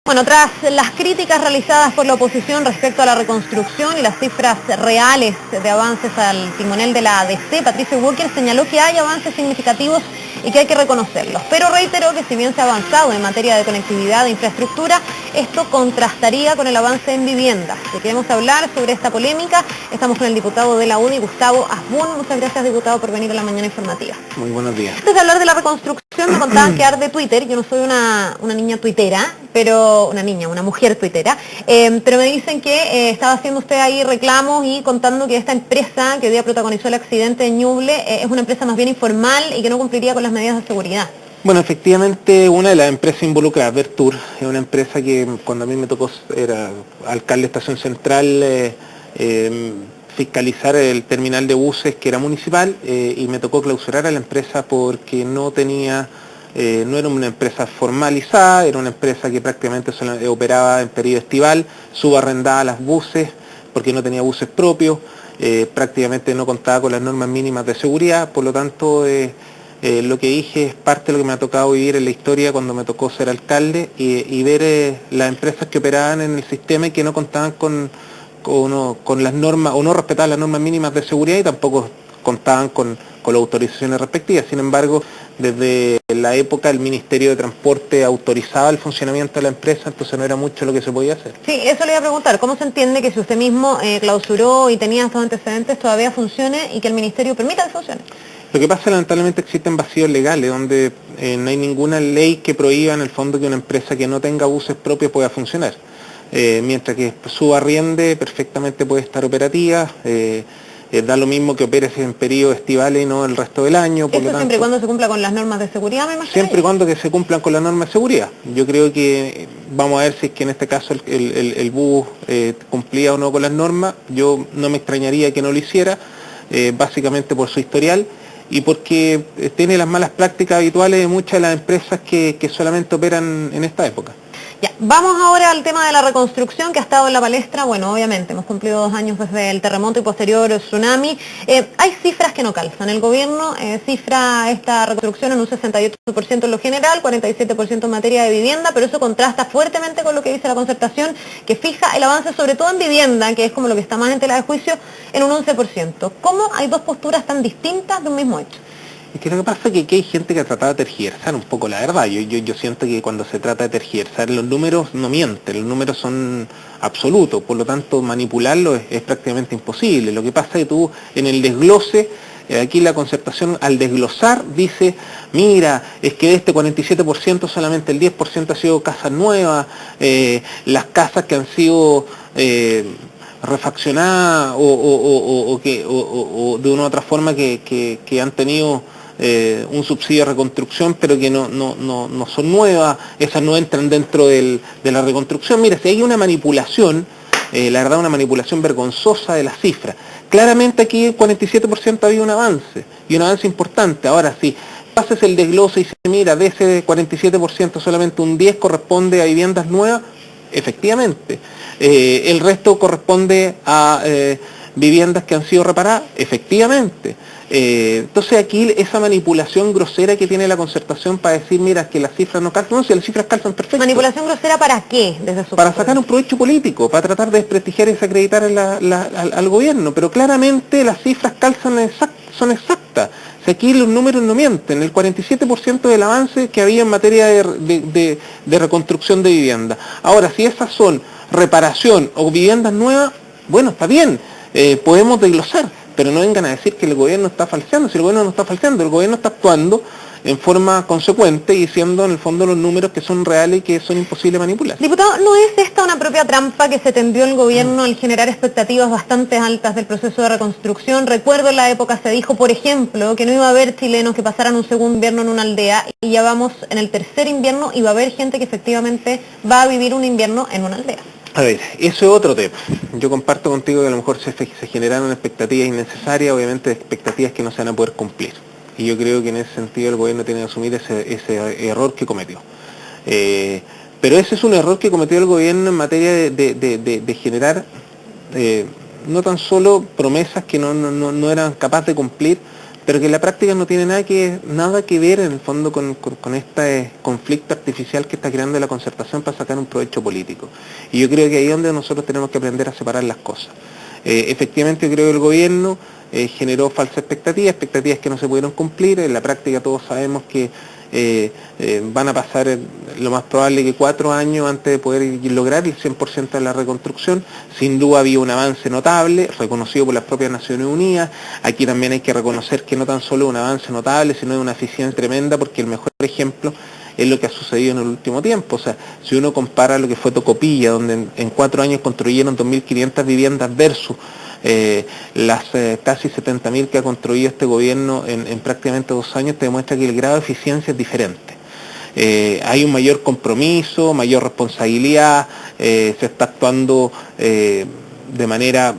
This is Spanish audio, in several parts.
Bueno, tras las críticas realizadas por la oposición respecto a la reconstrucción y las cifras reales de avances al timonel de la ADC, Patricio Walker señaló que hay avances significativos y que hay que reconocerlos, pero reiteró que si bien se ha avanzado en materia de conectividad e infraestructura, esto contrastaría con el avance en viviendas. Si queremos hablar sobre esta polémica, estamos con el diputado de la UDI, Gustavo Asbun. Muchas gracias, diputado, por venir a la mañana informativa. Muy buenos días. Antes de hablar de la reconstrucción, me contaban que de Twitter, yo no soy una niña tuitera, pero una mujer tuitera, pero me dicen que estaba haciendo usted ahí reclamos y contando que esta empresa que hoy día protagonizó el accidente de Ñuble es una empresa más bien informal y que no cumpliría con las medidas de seguridad. Bueno, efectivamente, una de las empresas involucradas, Vertur, es una empresa que cuando a mí me tocó, era alcalde de Estación Central, fiscalizar el terminal de buses que era municipal, y me tocó clausurar a la empresa porque no tenía... no era una empresa formalizada, era una empresa que prácticamente operaba en periodo estival, subarrendaba las buses porque no tenía buses propios, prácticamente no contaba con las normas mínimas de seguridad, por lo tanto lo que dije es parte de lo que me ha tocado vivir en la historia cuando me tocó ser alcalde y ver las empresas que operaban en el sistema y que no contaban con las normas o no respetaban las normas mínimas de seguridad y tampoco contaban con las autorizaciones respectivas. Sin embargo, desde la época el Ministerio de Transporte autorizaba el funcionamiento de la empresa, entonces no era mucho lo que se podía hacer. Sí, eso le iba a preguntar. ¿Cómo se entiende que si usted mismo clausuró y tenía estos antecedentes todavía funcione y que el Ministerio permita que funcione? Lo que pasa, lamentablemente, existen vacíos legales donde no hay ninguna ley que prohíba en el fondo que una empresa que no tenga buses propios pueda funcionar. Mientras que subarriende perfectamente puede estar operativa. Da lo mismo que operes en periodo estivales y no el resto del año. Por lo tanto, siempre y cuando se cumpla con las normas de seguridad, me imagino. Siempre y cuando que se cumplan con las normas de seguridad. Yo creo que vamos a ver si es que en este caso el bus cumplía o no con las normas. Yo no me extrañaría que no lo hiciera, básicamente por su historial y porque tiene las malas prácticas habituales de muchas de las empresas que solamente operan en esta época. Ya, vamos ahora al tema de la reconstrucción que ha estado en la palestra. Bueno, obviamente, hemos cumplido 2 años desde el terremoto y posterior tsunami. Hay cifras que no calzan. El gobierno cifra esta reconstrucción en un 68% en lo general, 47% en materia de vivienda, pero eso contrasta fuertemente con lo que dice la concertación, que fija el avance sobre todo en vivienda, que es como lo que está más en tela de juicio, en un 11%. ¿Cómo hay dos posturas tan distintas de un mismo hecho? Es que lo que pasa es que aquí hay gente que ha tratado de tergiversar un poco la verdad. Yo siento que cuando se trata de tergiversar los números no mienten, los números son absolutos, por lo tanto manipularlos es prácticamente imposible. Lo que pasa es que tú en el desglose, aquí la concertación al desglosar dice, mira, es que de este 47% solamente el 10% ha sido casas nuevas, las casas que han sido... refaccionadas o de una u otra forma que han tenido un subsidio de reconstrucción pero que no son nuevas, esas no entran dentro de la reconstrucción. Mira, si hay una manipulación, la verdad una manipulación vergonzosa de las cifras. Claramente aquí el 47% había un avance, y un avance importante. Ahora sí, haces el desglose y dices, mira, de ese 47% solamente un 10% corresponde a viviendas nuevas, efectivamente. El resto corresponde a viviendas que han sido reparadas, efectivamente. Entonces aquí esa manipulación grosera que tiene la concertación para decir, mira, que las cifras no calzan, no, si las cifras calzan perfecto. ¿Manipulación grosera para qué? Desde su para sacar un provecho político, para tratar de desprestigiar y desacreditar al gobierno, pero claramente las cifras calzan son exactas. Si aquí los números no mienten, el 47% del avance que había en materia de reconstrucción de vivienda. Ahora, si esas son reparación o viviendas nuevas, bueno, está bien, podemos desglosar, pero no vengan a decir que el gobierno está falseando. Si el gobierno no está falseando, el gobierno está actuando en forma consecuente y diciendo en el fondo los números que son reales y que son imposibles de manipular. Diputado, ¿no es esta una propia trampa que se tendió el gobierno al generar expectativas bastante altas del proceso de reconstrucción? Recuerdo en la época se dijo, por ejemplo, que no iba a haber chilenos que pasaran un segundo invierno en una aldea, y ya vamos en el tercer invierno y va a haber gente que efectivamente va a vivir un invierno en una aldea. A ver, eso es otro tema. Yo comparto contigo que a lo mejor se generaron expectativas innecesarias, obviamente expectativas que no se van a poder cumplir. Y yo creo que en ese sentido el gobierno tiene que asumir ese error que cometió. Pero ese es un error que cometió el gobierno en materia de generar no tan solo promesas que no eran capaces de cumplir, pero que en la práctica no tiene nada que ver en el fondo con este conflicto artificial que está creando la concertación para sacar un provecho político. Y yo creo que ahí es donde nosotros tenemos que aprender a separar las cosas. Efectivamente yo creo que el gobierno generó falsas expectativas que no se pudieron cumplir. En la práctica todos sabemos que van a pasar lo más probable que 4 años antes de poder lograr el 100% de la reconstrucción. Sin duda había un avance notable, reconocido por las propias Naciones Unidas. Aquí también hay que reconocer que no tan solo es un avance notable, sino es una eficiencia tremenda, porque el mejor ejemplo es lo que ha sucedido en el último tiempo. O sea, si uno compara lo que fue Tocopilla, donde en 4 años construyeron 2.500 viviendas versus las casi 70.000 que ha construido este gobierno en prácticamente 2 años, te demuestra que el grado de eficiencia es diferente. Hay un mayor compromiso, mayor responsabilidad, se está actuando de manera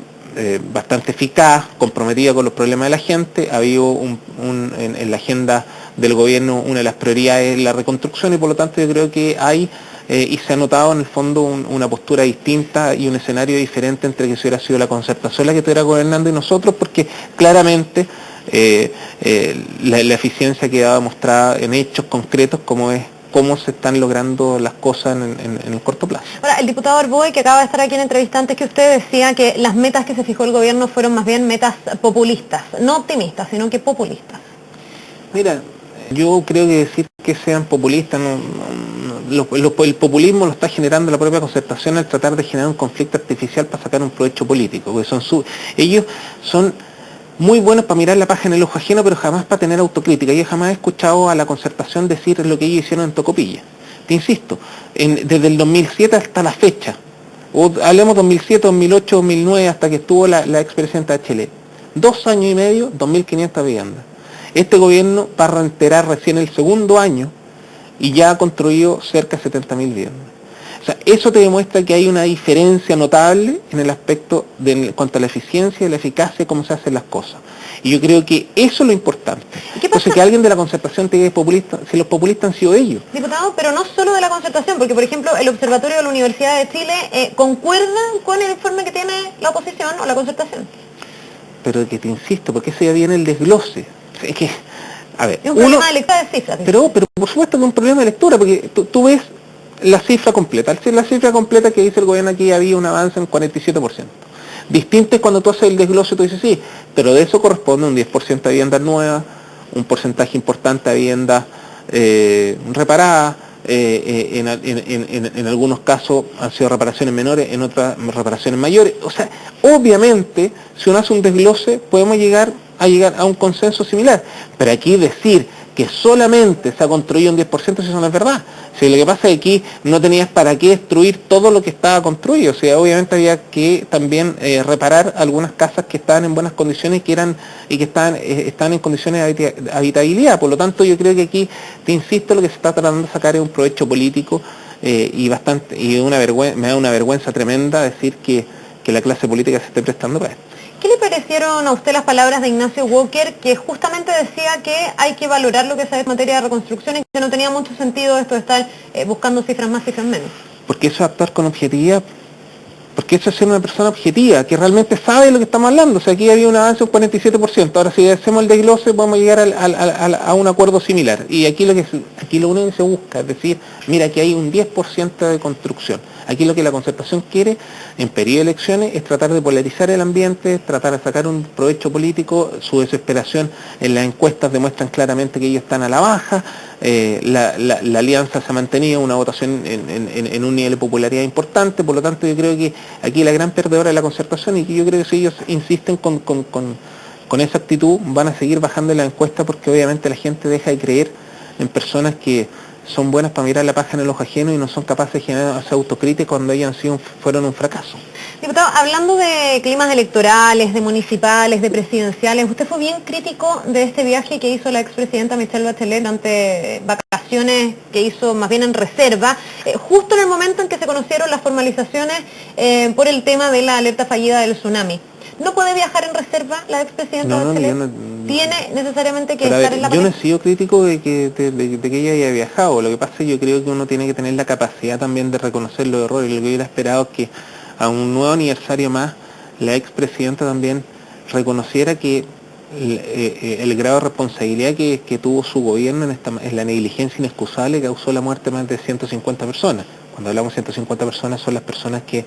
bastante eficaz, comprometida con los problemas de la gente. Ha habido en la agenda del gobierno una de las prioridades es la reconstrucción, y por lo tanto yo creo que hay y se ha notado en el fondo una postura distinta y un escenario diferente entre que si hubiera sido la concertación la que estuviera gobernando y nosotros, porque claramente la eficiencia queda demostrada en hechos concretos, como es cómo se están logrando las cosas en el corto plazo. Ahora, el diputado Arboe, que acaba de estar aquí en entrevista antes que usted, decía que las metas que se fijó el gobierno fueron más bien metas populistas, no optimistas, sino que populistas. Mira, yo creo que decir que sean populistas, el populismo lo está generando la propia concertación al tratar de generar un conflicto artificial para sacar un provecho político, porque ellos son muy buenos para mirar la paja en el ojo ajeno, pero jamás para tener autocrítica. Yo jamás he escuchado a la concertación decir lo que ellos hicieron en Tocopilla. Te insisto, desde el 2007 hasta la fecha, o hablemos 2007, 2008, 2009, hasta que estuvo la expresidenta de Chile, 2 años y medio, 2.500 viviendas. Este gobierno va a reiterar recién el 2.º año y ya ha construido cerca de 70.000 viviendas. O sea, eso te demuestra que hay una diferencia notable en el aspecto en cuanto a la eficiencia y la eficacia de cómo se hacen las cosas. Y yo creo que eso es lo importante. Entonces, que alguien de la concertación te diga populista, si los populistas han sido ellos. Diputado, pero no solo de la concertación, porque por ejemplo el Observatorio de la Universidad de Chile concuerda con el informe que tiene la oposición o la concertación. Pero que te insisto, porque ese ya viene el desglose. Es que, a ver, es un problema de lectura de cifras. Pero por supuesto que es un problema de lectura, porque tú ves la cifra completa. La cifra completa que dice el gobierno aquí había un avance en 47%. Distinto es cuando tú haces el desglose y tú dices sí, pero de eso corresponde un 10% de viviendas nuevas, un porcentaje importante de viviendas reparadas, en algunos casos han sido reparaciones menores, en otras reparaciones mayores. O sea, obviamente, si uno hace un desglose, podemos llegar a un consenso similar. Pero aquí decir que solamente se ha construido un 10%, eso no es verdad. Si lo que pasa es que aquí no tenías para qué destruir todo lo que estaba construido. O sea, obviamente había que también reparar algunas casas que estaban en buenas condiciones y que estaban en condiciones de habitabilidad. Por lo tanto, yo creo que aquí, te insisto, lo que se está tratando de sacar es un provecho político y me da una vergüenza tremenda decir que la clase política se esté prestando para esto. ¿Qué le parecieron a usted las palabras de Ignacio Walker, que justamente decía que hay que valorar lo que se hace en materia de reconstrucción y que no tenía mucho sentido esto de estar buscando cifras más, cifras menos? Porque eso es actuar con objetividad, porque eso es ser una persona objetiva, que realmente sabe de lo que estamos hablando. O sea, aquí había un avance de un 47%, ahora si hacemos el desglose podemos llegar a un acuerdo similar. Y aquí lo único que se busca es decir, mira, aquí hay un 10% de construcción. Aquí lo que la concertación quiere en periodo de elecciones es tratar de polarizar el ambiente, tratar de sacar un provecho político. Su desesperación en las encuestas demuestran claramente que ellos están a la baja. La alianza se ha mantenido, una votación en un nivel de popularidad importante. Por lo tanto, yo creo que aquí la gran perdedora es la concertación, y que yo creo que si ellos insisten con esa actitud van a seguir bajando en la encuesta, porque obviamente la gente deja de creer en personas que son buenas para mirar la paja en el ojo ajeno y no son capaces de generar esa autocrítica cuando ellos fueron un fracaso. Diputado, hablando de climas electorales, de municipales, de presidenciales, usted fue bien crítico de este viaje que hizo la expresidenta Michelle Bachelet durante vacaciones que hizo más bien en reserva, justo en el momento en que se conocieron las formalizaciones por el tema de la alerta fallida del tsunami. ¿No puede viajar en reserva la expresidenta Bachelet? ¿Tiene necesariamente que estar en la Yo no he sido crítico de que ella haya viajado. Lo que pasa es que yo creo que uno tiene que tener la capacidad también de reconocer los errores. Lo que hubiera esperado es que a un nuevo aniversario más la expresidenta también reconociera que el grado de responsabilidad que tuvo su gobierno en la negligencia inexcusable que causó la muerte de más de 150 personas. Cuando hablamos de 150 personas son las personas que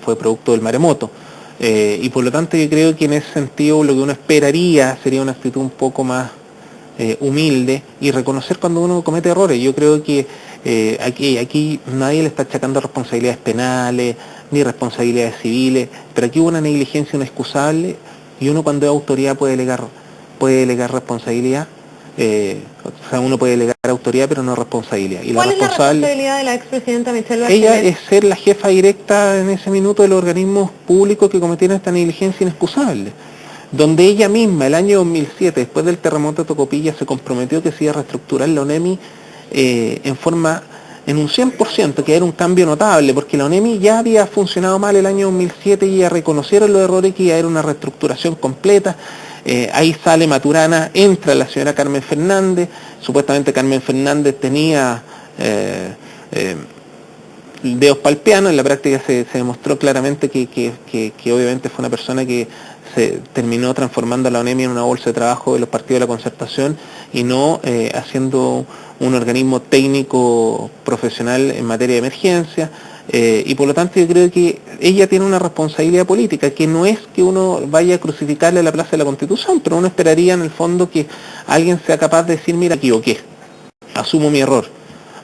fue producto del maremoto. Y por lo tanto yo creo que en ese sentido lo que uno esperaría sería una actitud un poco más humilde y reconocer cuando uno comete errores. Yo creo que aquí nadie le está achacando responsabilidades penales ni responsabilidades civiles, pero aquí hubo una negligencia inexcusable y uno cuando es autoridad puede delegar responsabilidad. O sea, uno puede delegar autoridad pero no responsabilidad. Y ¿Cuál es la responsabilidad de la expresidenta Michelle Bachelet? Ella es ser la jefa directa en ese minuto de los organismos públicos que cometieron esta negligencia inexcusable, donde ella misma el año 2007, después del terremoto de Tocopilla, se comprometió que se iba a reestructurar la ONEMI en un 100%, que era un cambio notable, porque la ONEMI ya había funcionado mal el año 2007 y ya reconocieron los errores, que ya era una reestructuración completa. Ahí sale Maturana, entra la señora Carmen Fernández, supuestamente Carmen Fernández tenía dedos palpeanos, en la práctica se demostró claramente que obviamente fue una persona que se terminó transformando a la ONEMI en una bolsa de trabajo de los partidos de la concertación y no haciendo un organismo técnico profesional en materia de emergencia. Y por lo tanto yo creo que ella tiene una responsabilidad política, que no es que uno vaya a crucificarle a la Plaza de la Constitución, pero uno esperaría en el fondo que alguien sea capaz de decir, mira, equivoqué, asumo mi error,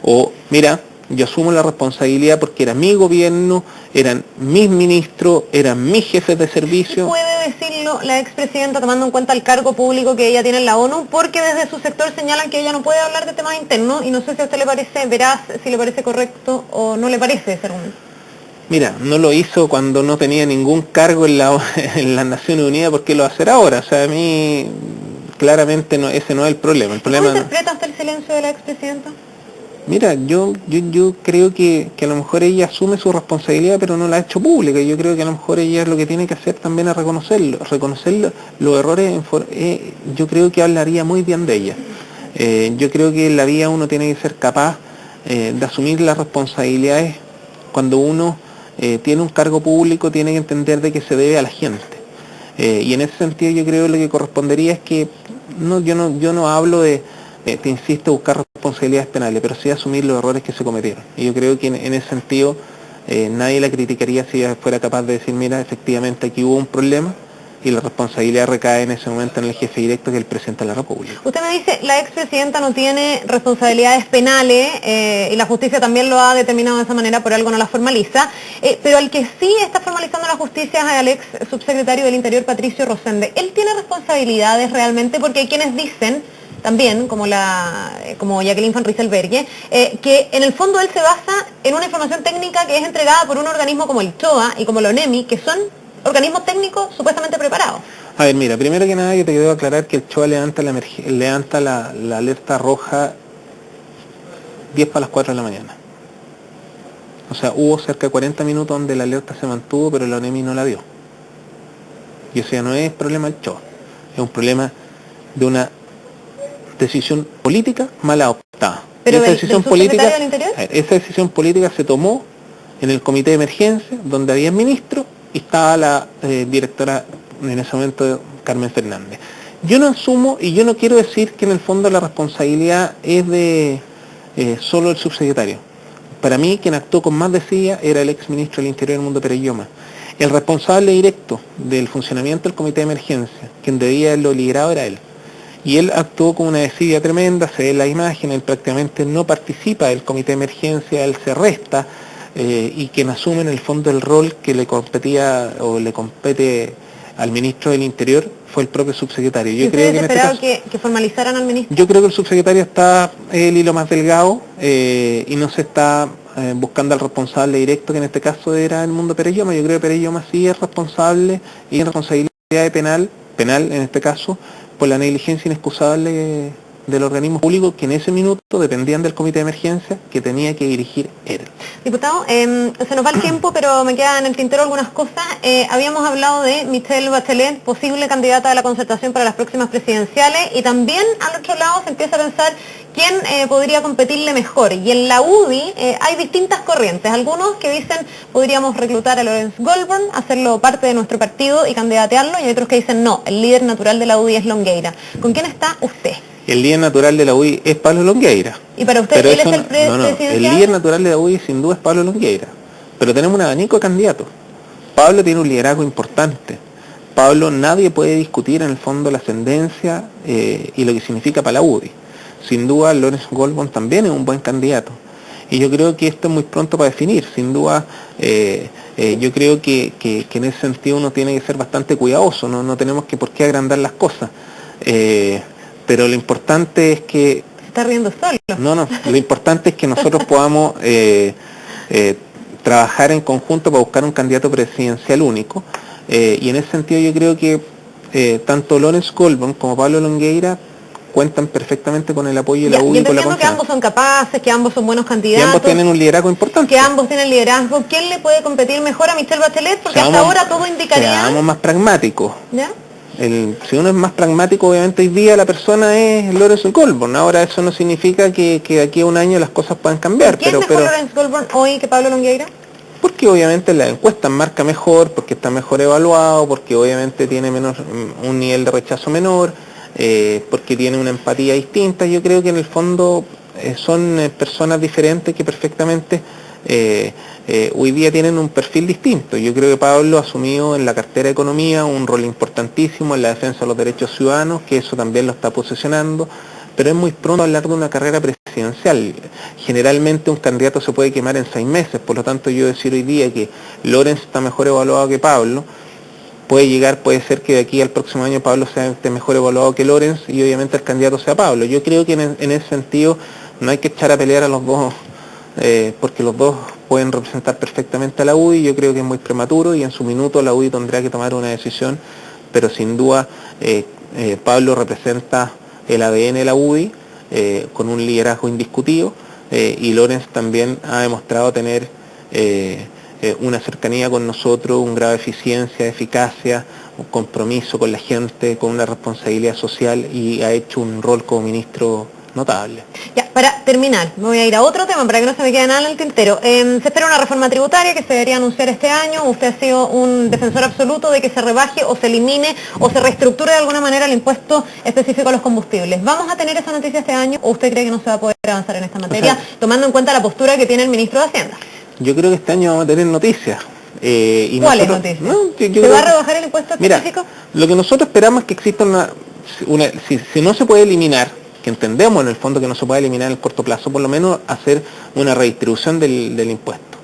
o mira, yo asumo la responsabilidad porque era mi gobierno, eran mis ministros, eran mis jefes de servicio. ¿Puede decirlo la expresidenta tomando en cuenta el cargo público que ella tiene en la ONU? Porque desde su sector señalan que ella no puede hablar de temas internos y no sé si a usted le parece veraz, si le parece correcto o no le parece ese argumento. Mira, no lo hizo cuando no tenía ningún cargo en las Naciones Unidas, ¿por qué lo va a hacer ahora? O sea, a mí claramente ese no es el problema. ¿Cómo interpreta usted el silencio de la expresidenta? Mira, yo creo que a lo mejor ella asume su responsabilidad, pero no la ha hecho pública. Yo creo que a lo mejor ella lo que tiene que hacer también es reconocerlo. Reconocer los errores, yo creo que hablaría muy bien de ella. Yo creo que en la vida uno tiene que ser capaz de asumir las responsabilidades. Cuando uno tiene un cargo público, tiene que entender de que se debe a la gente. Y en ese sentido yo creo que lo que correspondería es que yo no hablo de te insisto, buscar responsabilidades penales, pero sí asumir los errores que se cometieron. Y yo creo que en ese sentido nadie la criticaría si ella fuera capaz de decir, mira, efectivamente aquí hubo un problema y la responsabilidad recae en ese momento en el jefe directo, que es el presidente de la República. Usted me dice, la expresidenta no tiene responsabilidades penales y la justicia también lo ha determinado de esa manera, por algo no las formaliza, pero el que sí está formalizando la justicia es al ex subsecretario del Interior, Patricio Rosende. ¿Él tiene responsabilidades realmente? Porque hay quienes dicen también, como Jacqueline Van Rysselberghe, que en el fondo él se basa en una información técnica que es entregada por un organismo como el CHOA y como la ONEMI, que son organismos técnicos supuestamente preparados. A ver, mira, primero que nada yo te debo aclarar que el CHOA levanta la alerta roja 10 para las 4 de la mañana. O sea, hubo cerca de 40 minutos donde la alerta se mantuvo, pero la ONEMI no la dio. Y eso ya no es problema del CHOA, es un problema de una decisión política mal adoptada. ¿Pero esa decisión política del Interior? Esa decisión política se tomó en el comité de emergencia, donde había ministros y estaba la directora en ese momento, Carmen Fernández. Yo no asumo y yo no quiero decir que en el fondo la responsabilidad es de solo el subsecretario. Para mí quien actuó con más desidia era el exministro del Interior, Edmundo Perelloma. El responsable directo del funcionamiento del comité de emergencia, quien debía haberlo liderado, era él. Y él actuó con una desidia tremenda, se ve la imagen, él prácticamente no participa del comité de emergencia, él se resta, y quien asume en el fondo el rol que le competía o le compete al ministro del Interior fue el propio subsecretario. Yo creo que esperaban que formalizaran al ministro. Yo creo que el subsecretario está el hilo más delgado y no se está buscando al responsable directo, que en este caso era Edmundo Perelloma. Yo creo que Perelloma sí es responsable y en responsabilidad penal en este caso, por la negligencia inexcusable del organismo público que en ese minuto dependían del comité de emergencia que tenía que dirigir él. Diputado, se nos va el tiempo, pero me quedan en el tintero algunas cosas. Habíamos hablado de Michelle Bachelet, posible candidata a la Concertación para las próximas presidenciales, y también al otro lado se empieza a pensar quién podría competirle mejor. Y en la UDI hay distintas corrientes. Algunos que dicen podríamos reclutar a Lorenz Goldborn, hacerlo parte de nuestro partido y candidatearlo, y hay otros que dicen no, el líder natural de la UDI es Longueira. ¿Con quién está usted? El líder natural de la UDI es Pablo Longueira. ¿Y para usted él es el presidencial? El líder natural de la UDI sin duda es Pablo Longueira. Pero tenemos un abanico de candidatos. Pablo tiene un liderazgo importante. Pablo, nadie puede discutir en el fondo la ascendencia y lo que significa para la UDI. Sin duda Lorenz Goldborn también es un buen candidato. Y yo creo que esto es muy pronto para definir. Sin duda, yo creo que en ese sentido uno tiene que ser bastante cuidadoso. No tenemos por qué agrandar las cosas. Pero lo importante es que... Se está riendo solo. No, lo importante es que nosotros podamos trabajar en conjunto para buscar un candidato presidencial único. Y en ese sentido yo creo que tanto Lorenz Goldborn como Pablo Longueira cuentan perfectamente con el apoyo de la UDI y con la confianza. Que ambos son capaces, que ambos son buenos candidatos. Que ambos tienen un liderazgo importante. Que ambos tienen liderazgo. ¿Quién le puede competir mejor a Michelle Bachelet? Porque hasta ahora todo indicaría... Seamos más pragmáticos. ¿Ya? Si uno es más pragmático, obviamente hoy día la persona es Lorenz Goldborn. Ahora eso no significa que de aquí a un año las cosas puedan cambiar. ¿Quién es mejor Lorenz Goldborn hoy que Pablo Longueira? Porque obviamente la encuesta marca mejor, porque está mejor evaluado, porque obviamente tiene un nivel de rechazo menor, porque tiene una empatía distinta. Yo creo que en el fondo son personas diferentes que perfectamente hoy día tienen un perfil distinto. Yo creo que Pablo ha asumido en la cartera de Economía un rol importantísimo en la defensa de los derechos ciudadanos, que eso también lo está posicionando, pero es muy pronto hablar de una carrera presidencial. Generalmente un candidato se puede quemar en 6 meses, por lo tanto yo decir hoy día que Lorenz está mejor evaluado que Pablo, puede ser que de aquí al próximo año Pablo esté mejor evaluado que Lorenz y obviamente el candidato sea Pablo. Yo creo que en ese sentido no hay que echar a pelear a los dos, porque los dos pueden representar perfectamente a la UDI. Yo creo que es muy prematuro y en su minuto la UDI tendrá que tomar una decisión, pero sin duda Pablo representa el ADN de la UDI con un liderazgo indiscutido, y Lorenz también ha demostrado tener una cercanía con nosotros, un grado de eficiencia, eficacia, un compromiso con la gente, con una responsabilidad social, y ha hecho un rol como ministro notable. Ya, para terminar, me voy a ir a otro tema para que no se me quede nada en el tintero. Se espera una reforma tributaria que se debería anunciar este año. Usted ha sido un defensor absoluto de que se rebaje o se elimine o se reestructure de alguna manera el impuesto específico a los combustibles. ¿Vamos a tener esa noticia este año o usted cree que no se va a poder avanzar en esta materia, tomando en cuenta la postura que tiene el ministro de Hacienda? Yo creo que este año vamos a tener noticias. ¿Cuáles noticias? ¿No? ¿Se va a rebajar el impuesto específico? Mira, lo que nosotros esperamos es que exista si no se puede eliminar, que entendemos en el fondo que no se puede eliminar en el corto plazo, por lo menos hacer una redistribución del impuesto.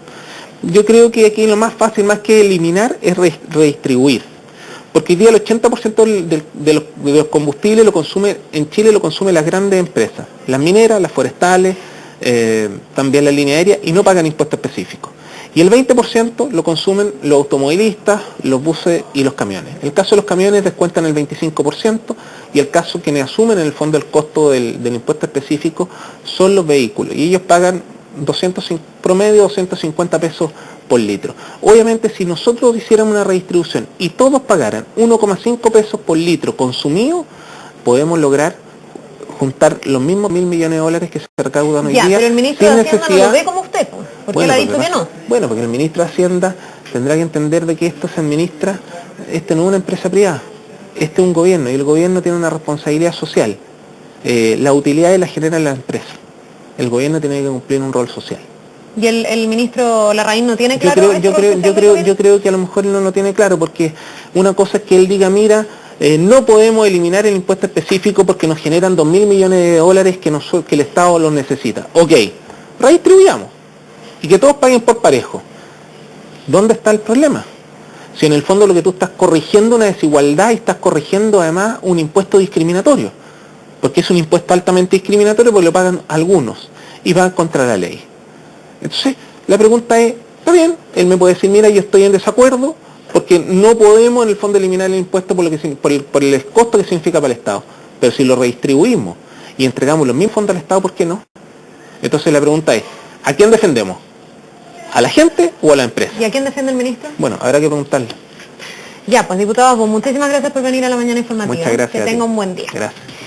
Yo creo que aquí lo más fácil, más que eliminar, es redistribuir. Porque hoy día el 80% de los combustibles en Chile lo consumen las grandes empresas, las mineras, las forestales, también la línea aérea, y no pagan impuestos específicos. Y el 20% lo consumen los automovilistas, los buses y los camiones. En el caso de los camiones descuentan el 25%, y el caso quienes asumen en el fondo el costo del impuesto específico son los vehículos, y ellos pagan promedio 250 pesos por litro. Obviamente si nosotros hiciéramos una redistribución y todos pagaran 1,5 pesos por litro consumido, podemos lograr juntar los mismos 1.000 millones de dólares que se recaudan hoy día. Pero el ministro de Hacienda no lo ve como usted, porque él ha dicho que no. Bueno, porque el ministro de Hacienda tendrá que entender de que esto se administra, no es una empresa privada, este es un gobierno, y el gobierno tiene una responsabilidad social. La utilidad la generan las empresas. El gobierno tiene que cumplir un rol social. ¿Y el ministro Larraín no tiene claro yo creo que a lo mejor no lo tiene claro, porque una cosa es que él diga, mira, no podemos eliminar el impuesto específico porque nos generan 2.000 millones de dólares que el Estado los necesita. Ok, redistribuyamos y que todos paguen por parejo. ¿Dónde está el problema? Si en el fondo lo que tú estás corrigiendo una desigualdad y estás corrigiendo además un impuesto discriminatorio, porque es un impuesto altamente discriminatorio porque lo pagan algunos y va contra la ley. Entonces, la pregunta es, está bien, él me puede decir, mira, yo estoy en desacuerdo porque no podemos en el fondo eliminar el impuesto por el costo que significa para el Estado, pero si lo redistribuimos y entregamos los mismos fondos al Estado, ¿por qué no? Entonces la pregunta es, ¿a quién defendemos? ¿A la gente o a la empresa? ¿Y a quién defiende el ministro? Bueno, habrá que preguntarle. Ya, pues diputado, pues muchísimas gracias por venir a la mañana informativa. Muchas gracias. Que tenga un buen día. Gracias.